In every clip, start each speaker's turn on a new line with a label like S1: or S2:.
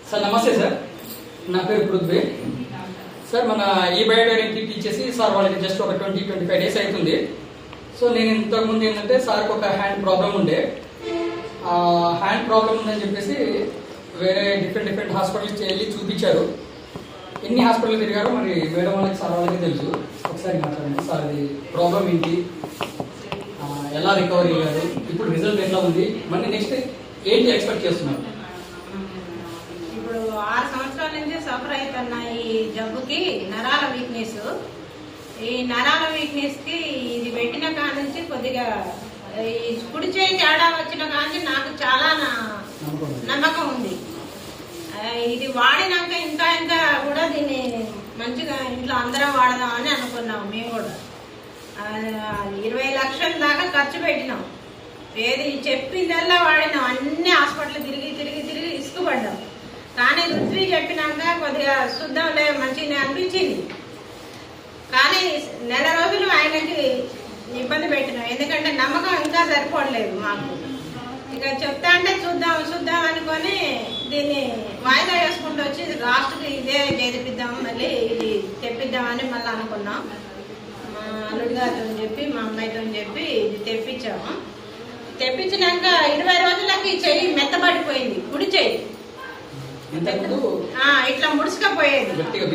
S1: Sir నమస్తే sir, నా పేరు పృథ్వీ సార్. మన ఈ బయోడైరింగ్ కిట్ ఇచ్చేసి సార్ వాళ్ళకి జస్ట్ ఒక 20-25 డేస్ అవుతుంది. సో నేను ఇంతకుముందు ఏంటంటే సార్కి ఒక హ్యాండ్ ప్రాబ్లం ఉండే, హ్యాండ్ ప్రాబ్లం ఉందని చెప్పేసి వేరే డిఫరెంట్ హాస్పిటల్స్కి వెళ్ళి చూపించారు. ఎన్ని హాస్పిటల్ తిరిగారో మరి మేడం వాళ్ళకి సార్ వాళ్ళకి తెలుసు. ఒకసారి మాట్లాడండి సార్, అది ప్రాబ్లం ఏంటి, ఎలా రికవరీ అయ్యారు, ఇప్పుడు రిజల్ట్ ఎట్లా ఉంది, మళ్ళీ నెక్స్ట్ ఏంటి ఎక్స్పెక్ట్ చేస్తున్నారు?
S2: ఇప్పుడు 6 సంవత్సరాల నుంచి సఫర్ అవుతున్న ఈ జబ్బుకి నరాల వీక్నెస్, ఈ నరాల వీక్నెస్ కి ఇది పెట్టిన కాడ నుంచి కొద్దిగా ఈ కుడి చేయి తేడా వచ్చిన కానీ నాకు చాలా నమ్మకం ఉంది. ఇది వాడినాక ఇంకా కూడా దీన్ని మంచిగా ఇంట్లో అందరం వాడదామని అనుకున్నాం. మేము కూడా 20 లక్షల దాకా ఖర్చు పెట్టినాం. ఏది చెప్పిందల్లా వాడినాం, అన్ని హాస్పిటల్ తిరిగి ఇసుకుపడ్డాం. కానీ రుద్రి చెప్పినాక కొద్దిగా చూద్దాంలే మంచిగా అనిపించింది. కానీ నెల రోజులు ఆయనకి ఇబ్బంది పెట్టినాం, ఎందుకంటే నమ్మకం ఇంకా సరిపోవట్లేదు మాకు. ఇక చెప్తా అంటే చూద్దాం అనుకొని దీన్ని వాయిదా వేసుకుంటూ వచ్చి లాస్ట్కి ఇదే చేపిద్దాము, మళ్ళీ ఇది తెప్పిద్దామని మళ్ళీ అనుకున్నాం. మా అల్లుడి గారితో చెప్పి మా అమ్మాయితో చెప్పి ఇది తెప్పించాము. తెప్పించినాక 20 రోజులకి చెయ్యి మెత్తబడిపోయింది, కుడి చెయ్యి ఇట్లా ముడుచుకపోయేది, గట్టిగా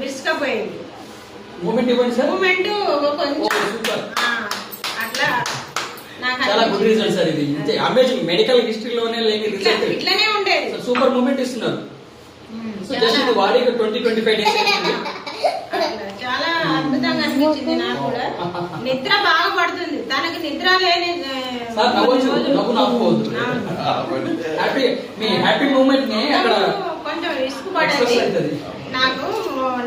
S2: బిరుసుకపోయేది. మూమెంట్ అట్లా
S1: మెడికల్ హిస్టరీలోనే లేని రిజల్ట్
S2: ఇట్లానే ఉండేది.
S1: సూపర్ మూమెంట్ ఇస్తున్నారు.
S2: చాలా అద్భుతంగా అనిపించింది నాకు కూడా. నిద్ర బాగా పడుతుంది, తనకి నిద్ర లేని కొంచెం రిస్క్ పడేది. నాకు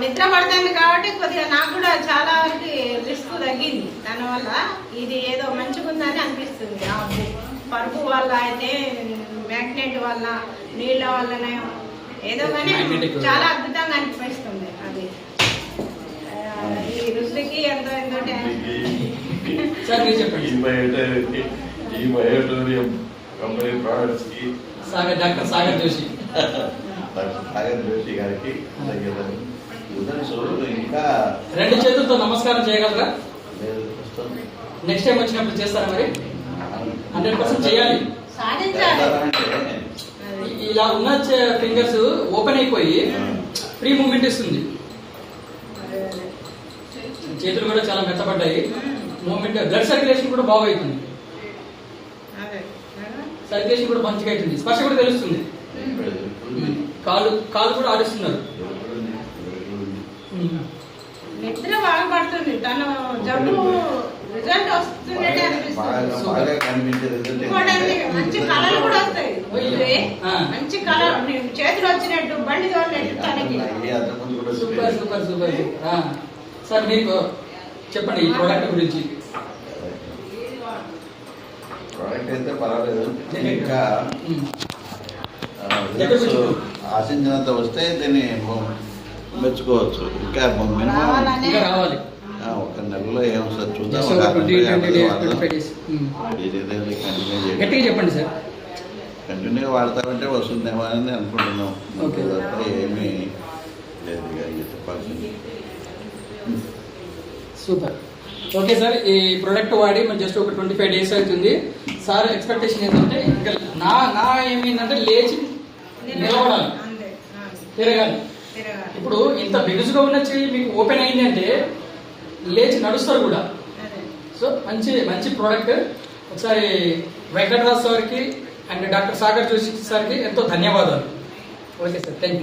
S2: నిద్ర పడుతుంది కాబట్టి కొద్దిగా నాకు కూడా చాలా వరకు రిస్క్ తగ్గింది దానివల్ల. ఇది ఏదో మంచిగా ఉందని అనిపిస్తుంది. పరుపు వల్ల అయితే, మ్యాగ్నెట్ వల్ల, నీళ్ళ వల్లనే ఏదో కానీ చాలా అద్భుతంగా అనిపిస్తుంది. అది ఈ రుచికి ఎంతో
S1: డాక్టర్ సాగర్ జోషి
S3: గారికి ఇంకా
S1: 2 చేతులతో నమస్కారం చేయగలరా? నెక్స్ట్ టైం వచ్చినప్పుడు చేస్తారా? మరి 100% చేయాలి. ఇలా ఉన్న ఫింగర్స్ ఓపెన్ అయిపోయి ఫ్రీ మూమెంట్ ఇస్తుంది. చేతులు కూడా చాలా మెత్తపడ్డాయి. మూమెంట్, బ్లడ్ సర్క్యులేషన్ కూడా బాగా అవుతుంది. సర్క్యులేషన్ కూడా మంచిగా అవుతుంది. స్పర్శ కూడా తెలుస్తుంది. కాలు కూడా ఆడిస్తున్నారు.
S2: నిద్ర బాగా పడుతుంది. తను జబ్బు రిజల్ట్ వస్తుంది అనిపిస్తుంది. మంచి కళలు కూడా వస్తాయి. మంచి కళ, చేతులు వచ్చినట్టు, బండి తోలినట్టు తనకి.
S1: సూపర్. సార్ మీకు చెప్పండి ఈ ప్రోడక్ట్ గురించి.
S3: ప్రోడక్ట్ అయితే పర్వాలేదు, ఇంకా ఆశించినంత వస్తే దీన్ని మెచ్చుకోవచ్చు. ఇంకా
S1: రావాలి.
S3: ఒక నెలలో ఏమొస్తుంది చూద్దాం.
S1: చెప్పండి సార్.
S3: కంటిన్యూగా వాడతామంటే వస్తుందేమో అని అనుకుంటున్నాం. ఏమీ లేదు చెప్పాల్సింది.
S1: సూపర్. ఓకే సార్, ఈ ప్రోడక్ట్ వాడి మనం జస్ట్ ఒక 25 డేస్ అవుతుంది. సార్ ఎక్స్పెక్టేషన్ ఏంటంటే ఇంకా నా ఏమైందంటే లేచి నిలబడాలి, తిరగాలి. ఇప్పుడు ఇంత బిగుసుగా ఉన్న చెయ్యి మీకు ఓపెన్ అయింది అంటే లేచి నడుస్తారు కూడా. సో మంచి ప్రోడక్ట్. ఒకసారి వెంకటరాజ్ సార్కి అండ్ డాక్టర్ సాగర్ జోషి సార్కి ఎంతో ధన్యవాదాలు. Okay sir, thank you.